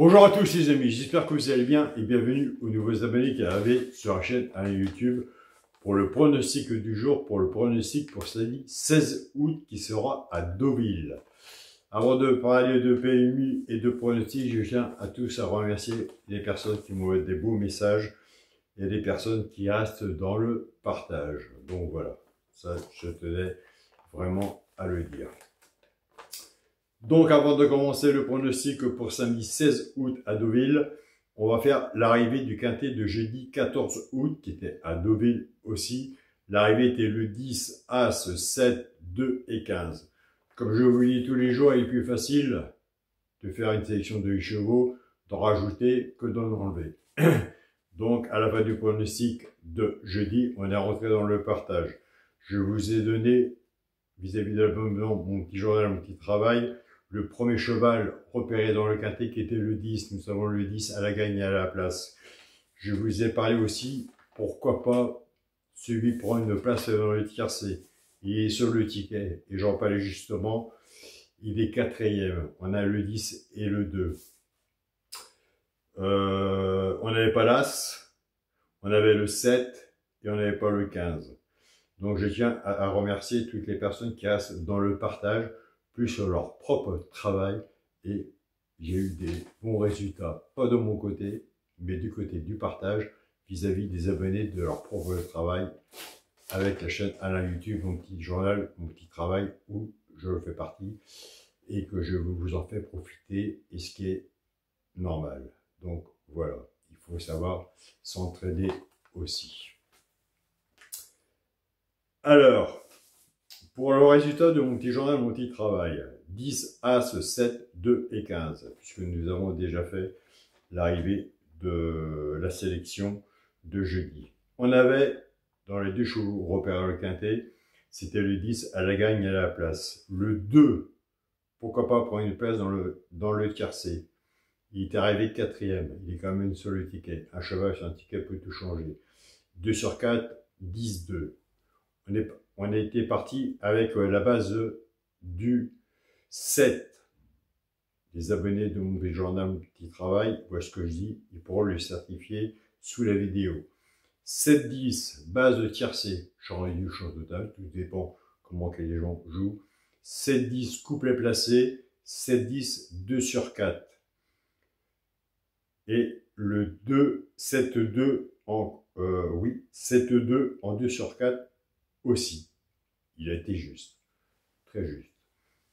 Bonjour à tous les amis, j'espère que vous allez bien et bienvenue aux nouveaux abonnés qui arrivent sur la chaîne à YouTube pour le pronostic du jour, pour le pronostic pour samedi 16 août qui sera à Deauville. Avant de parler de PMU et de pronostic, je tiens à tous à remercier les personnes qui m'envoient des beaux messages et les personnes qui restent dans le partage. Donc voilà, ça je tenais vraiment à le dire. Donc avant de commencer le pronostic pour samedi 16 août à Deauville, on va faire l'arrivée du quintet de jeudi 14 août qui était à Deauville aussi. L'arrivée était le 10, As, 7, 2 et 15. Comme je vous dis tous les jours, il est plus facile de faire une sélection de 8 chevaux, d'en rajouter que d'en enlever. Donc à la fin du pronostic de jeudi, on est rentré dans le partage. Je vous ai donné, vis-à-vis de l'abonnement, mon petit journal, mon petit travail, le premier cheval repéré dans le quintet qui était le 10. Nous savons le 10 à la gagne et à la place. Je vous ai parlé aussi, pourquoi pas, celui pour une place dans le tiercé. Il est sur le ticket. Et j'en parlais justement, il est quatrième. On a le 10 et le 2. On n'avait pas l'As, on avait le 7 et on n'avait pas le 15. Donc je tiens à remercier toutes les personnes qui restent dans le partage, plus sur leur propre travail, et j'ai eu des bons résultats, pas de mon côté, mais du côté du partage, vis-à-vis des abonnés de leur propre travail, avec la chaîne Alain YouTube, mon petit journal, mon petit travail, où je fais partie, et que je vous en fais profiter, et ce qui est normal. Donc voilà, il faut savoir s'entraider aussi. Alors, pour le résultat de mon petit journal, mon petit travail, 10, As, 7, 2 et 15, puisque nous avons déjà fait l'arrivée de la sélection de jeudi. On avait, dans les deux chevaux repérés le quintet, c'était le 10 à la gagne et à la place. Le 2, pourquoi pas prendre une place dans le tiercé. Il est arrivé quatrième, il est quand même sur le ticket. Un cheval sur un ticket peut tout changer. 2 sur 4, 10, 2. On était parti avec la base du 7. Les abonnés de mon journal, mon petit travail, voient ce que je dis, ils pourront le certifier sous la vidéo. 7-10, base de tiercé, champ réduit, champ total, tout dépend comment que les gens jouent. 7-10, couplet placé, 7-10, 2 sur 4. Et le 2, 7-2 en, 7-2 en 2 sur 4 aussi. Il a été juste, très juste.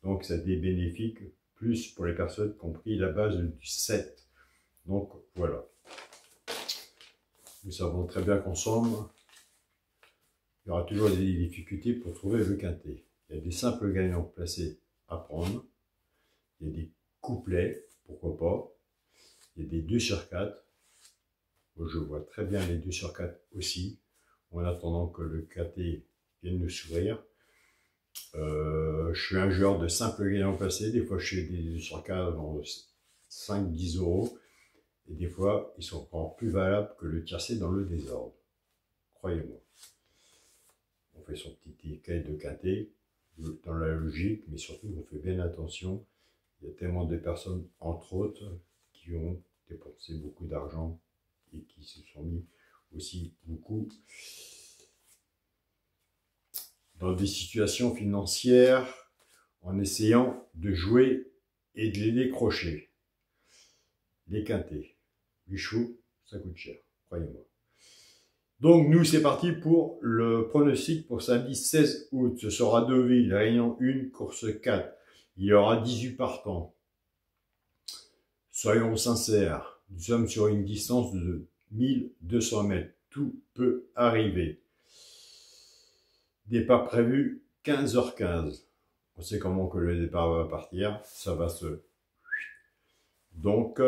Donc ça a été bénéfique plus pour les personnes qui ont pris la base du 7. Donc voilà. Nous savons très bien qu'ensemble, il y aura toujours des difficultés pour trouver le quintet. Il y a des simples gagnants placés à prendre. Il y a des couplets, pourquoi pas. Il y a des 2 sur 4. Moi, je vois très bien les 2 sur 4 aussi, en attendant que le quintet vienne nous s'ouvrir. Je suis un joueur de simple gagnant placé, des fois je fais des 2 sur 4 dans 5-10 euros, et des fois ils sont encore plus valables que le tiercé dans le désordre, croyez-moi. On fait son petit ticket de quintet, dans la logique, mais surtout on fait bien attention, il y a tellement de personnes, entre autres, qui ont dépensé beaucoup d'argent, et qui se sont mis aussi beaucoup dans des situations financières en essayant de jouer et de les décrocher. Les quintets, 8 chevaux, ça coûte cher, croyez-moi. Donc nous, c'est parti pour le pronostic pour samedi 16 août. Ce sera Deauville, réunion 1, course 4. Il y aura 18 partants. Soyons sincères, nous sommes sur une distance de 1200 mètres. Tout peut arriver. Départ prévu 15h15. On sait comment que le départ va partir. Ça va se... Donc,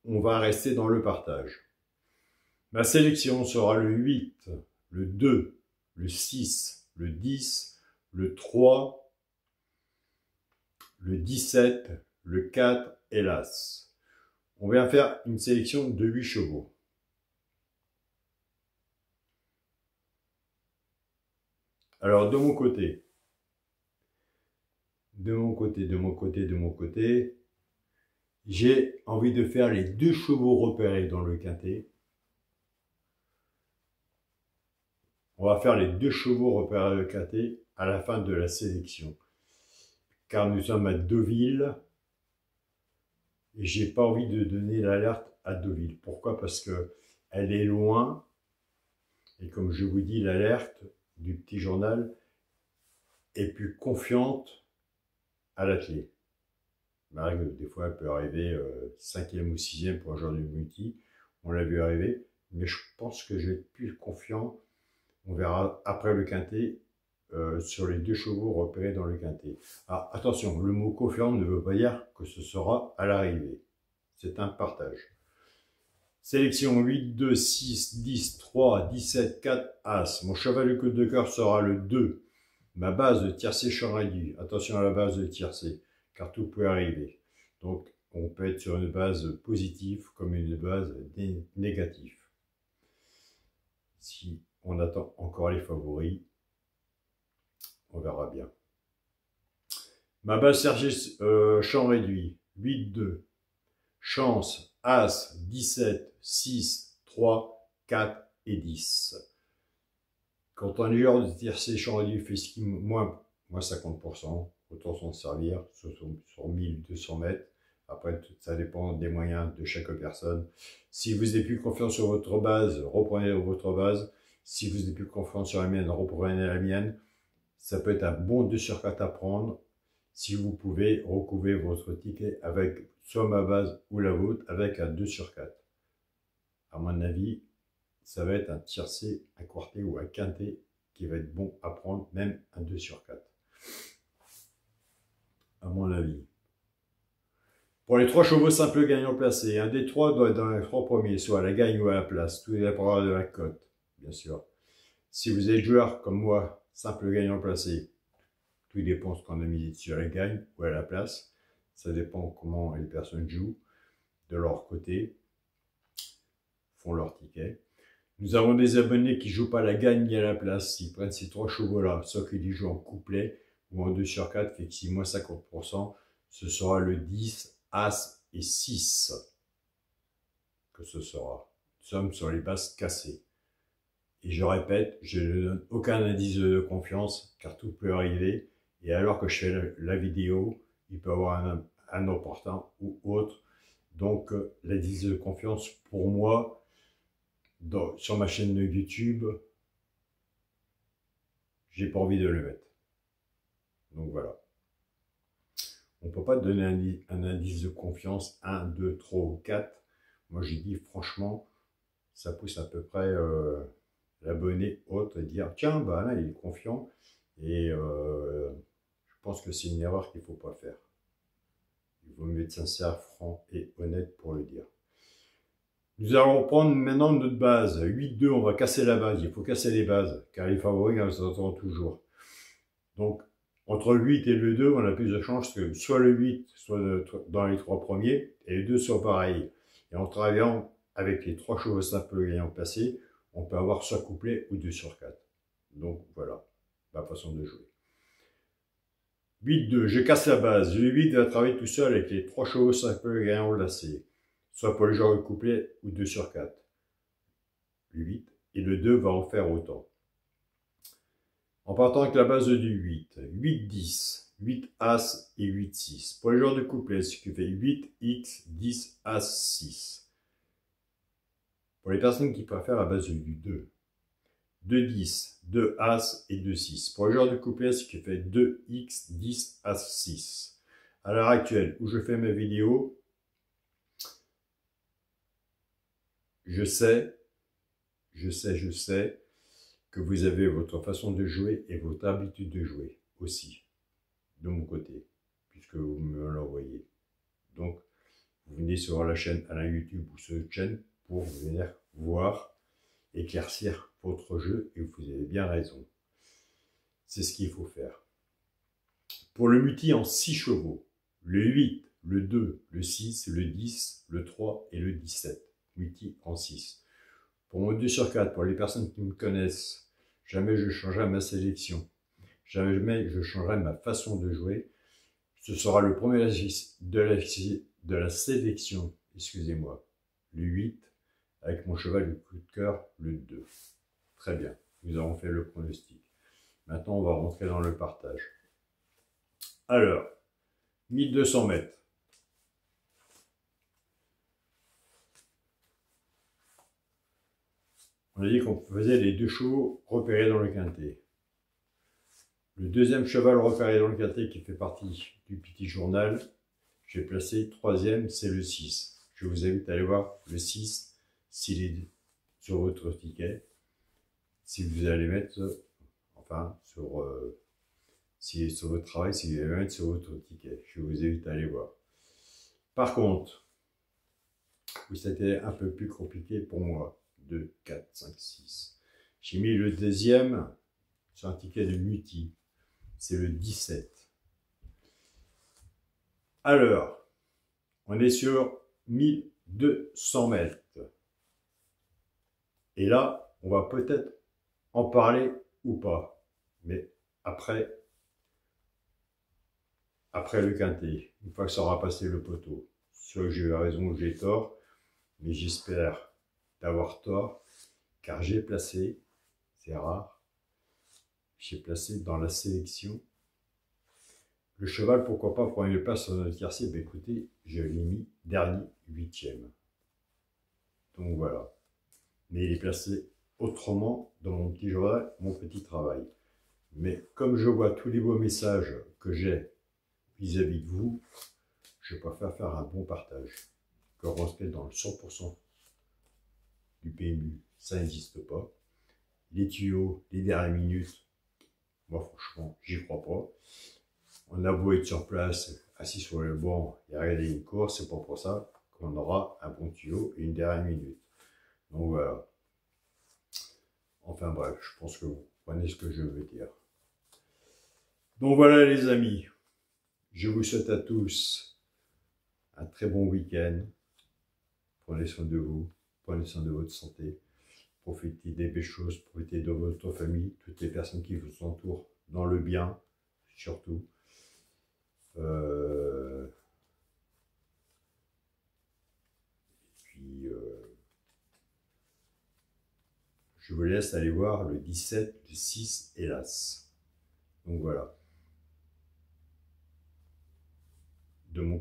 on va rester dans le partage. Ma sélection sera le 8, le 2, le 6, le 10, le 3, le 17, le 4 et l'As. On vient faire une sélection de 8 chevaux. Alors, de mon côté, J'ai envie de faire les 2 chevaux repérés dans le quintet. On va faire les 2 chevaux repérés dans le quintet à la fin de la sélection. Car nous sommes à Deauville et j'ai pas envie de donner l'alerte à Deauville. Pourquoi? Parce que elle est loin et comme je vous dis, l'alerte du petit journal est plus confiante à l'atelier. Des fois, elle peut arriver 5e ou 6e pour un genre de multi. On l'a vu arriver, mais je pense que je vais être plus confiant. On verra après le quintet sur les 2 chevaux repérés dans le quintet. Alors attention, le mot confiant ne veut pas dire que ce sera à l'arrivée. C'est un partage. Sélection 8, 2, 6, 10, 3, 17, 4, As. Mon cheval de cœur sera le 2. Ma base de tiercé champ réduit. Attention à la base de tiercé, car tout peut arriver. Donc, on peut être sur une base positive comme une base négative. Si on attend encore les favoris, on verra bien. Ma base Sergé champ réduit, 8, 2. Chance, As, 17, 6, 3, 4 et 10. Quand un joueur de tiercé champ réduit fait ski moins 50%, autant s'en servir sur 1200 mètres. Après, ça dépend des moyens de chaque personne. Si vous n'avez plus confiance sur votre base, reprenez votre base. Si vous n'avez plus confiance sur la mienne, reprenez la mienne. Ça peut être un bon 2 sur 4 à prendre. Si vous pouvez, recouvrir votre ticket avec soit ma base ou la vôtre avec un 2 sur 4. À mon avis, ça va être un tiercé, un quartet ou un quintet qui va être bon à prendre, même un 2 sur 4. À mon avis. Pour les 3 chevaux simples gagnants placés, un des 3 doit être dans les 3 premiers, soit à la gagne ou à la place. Tout dépendra de la cote, bien sûr. Si vous êtes joueur comme moi, simple gagnant placé, tout dépend ce qu'on a mis sur la gagne ou à la place. Ça dépend comment les personnes jouent de leur côté, font leur ticket. Nous avons des abonnés qui ne jouent pas à la gagne ni à la place. S'ils prennent ces 3 chevaux-là, sauf qu'ils jouent en couplet ou en 2 sur 4, fait que si moins 50%, ce sera le 10, As et 6 que ce sera. Nous sommes sur les bases cassées. Et je répète, je ne donne aucun indice de confiance, car tout peut arriver. Et alors que je fais la vidéo, il peut y avoir un opportun ou autre. Donc, l'indice de confiance, pour moi, sur ma chaîne de YouTube, j'ai pas envie de le mettre. Donc voilà. On ne peut pas donner un indice de confiance 1, 2, 3 ou 4. Moi, j'ai dit franchement, ça pousse à peu près l'abonné autre et dire tiens, bah là, il est confiant. Et je pense que c'est une erreur qu'il ne faut pas faire. Il vaut mieux être sincère, franc et honnête pour le dire. Nous allons prendre maintenant notre base. 8-2, on va casser la base. Il faut casser les bases, car les favoris, on s'entend toujours. Donc, entre le 8 et le 2, on a plus de chances que soit le 8 soit dans les 3 premiers, et les deux soient pareils. Et en travaillant avec les 3 chevaux simples gagnants placés, on peut avoir soit couplet ou 2 sur 4. Donc voilà, ma façon de jouer. 8-2, je casse la base. Le 8 va travailler tout seul avec les 3 chevaux simples gagnants placés, soit pour le genre de couplet ou 2 sur 4. Le 8 et le 2 va en faire autant. En partant avec la base du 8, 8-10, 8 As et 8-6. Pour les joueurs de couplet, ce qui fait 8X, 10 As, 6. Pour les personnes qui préfèrent la base du 2, 2-10, 2 As et 2-6. Pour les joueurs de couplet, ce qui fait 2X, 10 As, 6. À l'heure actuelle où je fais mes vidéos, je sais que vous avez votre façon de jouer et votre habitude de jouer aussi, de mon côté, puisque vous me l'envoyez. Donc, vous venez sur la chaîne Alain YouTube ou sur cette chaîne pour venir voir, éclaircir votre jeu, et vous avez bien raison. C'est ce qu'il faut faire. Pour le multi en 6 chevaux, le 8, le 2, le 6, le 10, le 3 et le 17. Multi en 6. Pour mon 2 sur 4, pour les personnes qui me connaissent, jamais je changerai ma sélection. Jamais je changerai ma façon de jouer. Ce sera le premier de la sélection, excusez-moi, le 8, avec mon cheval du coup de cœur, le 2. Très bien, nous avons fait le pronostic. Maintenant, on va rentrer dans le partage. Alors, 1200 mètres. On a dit qu'on faisait les 2 chevaux repérés dans le quintet. Le deuxième cheval repéré dans le quintet qui fait partie du petit journal, j'ai placé 3e, c'est le 6. Je vous invite à aller voir le 6 s'il est sur votre ticket. Si vous allez mettre, enfin, s'il est sur votre travail, si vous allez mettre sur votre ticket. Je vous invite à aller voir. Par contre, c'était un peu plus compliqué pour moi. 2, 4, 5, 6. J'ai mis le deuxième sur un ticket de Muti. C'est le 17. Alors, on est sur 1200 mètres. Et là, on va peut-être en parler ou pas. Mais après le quintet, une fois que ça aura passé le poteau. Soit j'ai eu raison ou j'ai tort, mais j'espère d'avoir tort, car j'ai placé, c'est rare, j'ai placé dans la sélection le cheval, pourquoi pas prendre une place sur notre tiercé. Ben écoutez, je l'ai mis dernier, 8e. Donc voilà. Mais il est placé autrement dans mon petit journal, mon petit travail. Mais comme je vois tous les beaux messages que j'ai vis-à-vis de vous, je préfère faire un bon partage. Que rentrer dans le 100% du PMU, ça n'existe pas. Les tuyaux, les dernières minutes, moi franchement, j'y crois pas. On a beau être sur place, assis sur le banc et regarder une course, c'est pas pour ça qu'on aura un bon tuyau et une dernière minute. Donc voilà. Enfin bref, je pense que vous comprenez ce que je veux dire. Donc voilà les amis, je vous souhaite à tous un très bon week-end. Prenez soin de vous, prenez soin de votre santé. Profitez des belles choses, profitez de votre famille, toutes les personnes qui vous entourent dans le bien, surtout. Je vous laisse aller voir le 17, le 6 et l'As. Donc voilà. De mon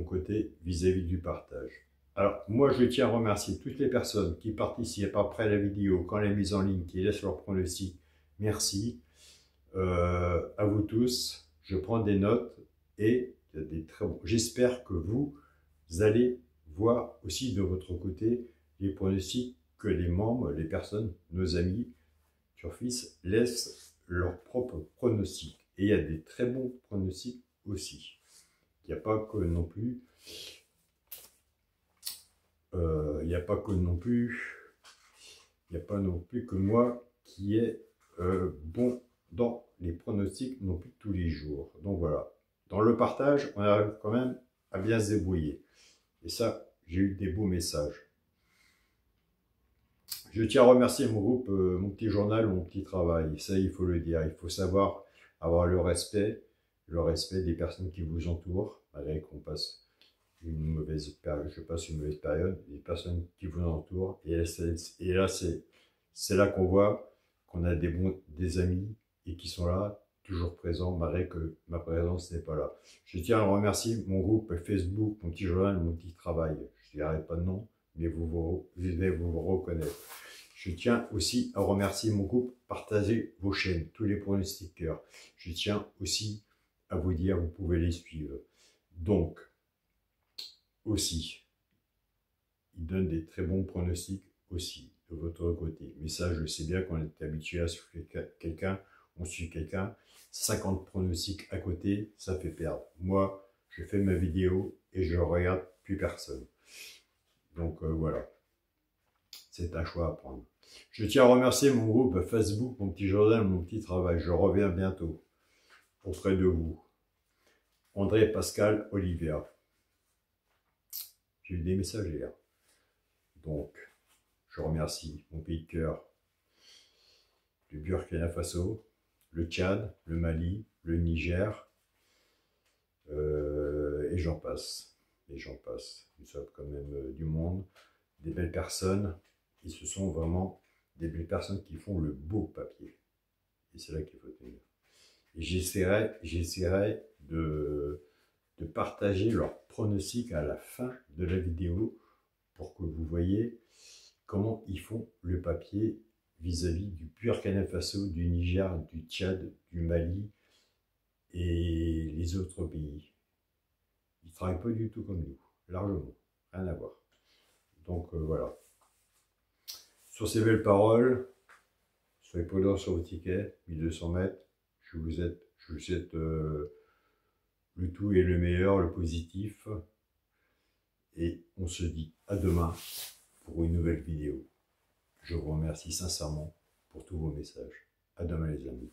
côté, vis-à-vis du partage. Alors, moi, je tiens à remercier toutes les personnes qui participent après la vidéo, quand elle est mise en ligne, qui laissent leur pronostic. Merci. À vous tous. Je prends des notes et il y a des très bons. J'espère que vous allez voir aussi de votre côté les pronostics que les membres, les personnes, nos amis, Turfis, laissent leurs propres pronostics. Et il y a des très bons pronostics aussi. Il n'y a pas que non plus... il n'y a pas non plus que moi qui est bon dans les pronostics non plus tous les jours. Donc voilà. Dans le partage, on arrive quand même à bien se débrouiller. Et ça, j'ai eu des beaux messages. Je tiens à remercier mon groupe, mon petit journal, mon petit travail. Ça, il faut le dire. Il faut savoir avoir le respect des personnes qui vous entourent, malgré qu'on passe une mauvaise période, je passe une mauvaise période, des personnes qui vous entourent. Et là, c'est là qu'on voit qu'on a des amis et qui sont là, toujours présents, malgré que ma présence n'est pas là. Je tiens à remercier mon groupe Facebook, mon petit journal, mon petit travail. Je ne dirai pas de nom, mais vous allez vous reconnaître. Je tiens aussi à remercier mon groupe, partagez vos chaînes, tous les pronostiqueurs. Je tiens aussi à vous dire, vous pouvez les suivre. Donc, aussi, ils donnent des très bons pronostics aussi, de votre côté. Mais ça, je sais bien qu'on est habitué à suivre quelqu'un, on suit quelqu'un, 50 pronostics à côté, ça fait perdre. Moi, je fais ma vidéo et je regarde plus personne. Donc voilà, c'est un choix à prendre. Je tiens à remercier mon groupe Facebook, mon petit journal, mon petit travail. Je reviens bientôt auprès de vous. André, Pascal, Olivia. J'ai eu des messages hier. Donc, je remercie mon pays de cœur, le Burkina Faso, le Tchad, le Mali, le Niger, et j'en passe. et j'en passe. Nous sommes quand même du monde, des belles personnes, et ce sont vraiment des belles personnes qui font le beau papier. Et c'est là qu'il faut tenir. Et j'essaierai de partager leurs pronostics à la fin de la vidéo pour que vous voyez comment ils font le papier vis-à-vis du Burkina Faso, du Niger, du Tchad, du Mali et les autres pays. Ils ne travaillent pas du tout comme nous, largement, rien à voir. Donc voilà. Sur ces belles paroles, soyez prudents sur vos tickets, 1200 mètres, je vous souhaite le tout et le meilleur, le positif. Et on se dit à demain pour une nouvelle vidéo. Je vous remercie sincèrement pour tous vos messages. À demain les amis.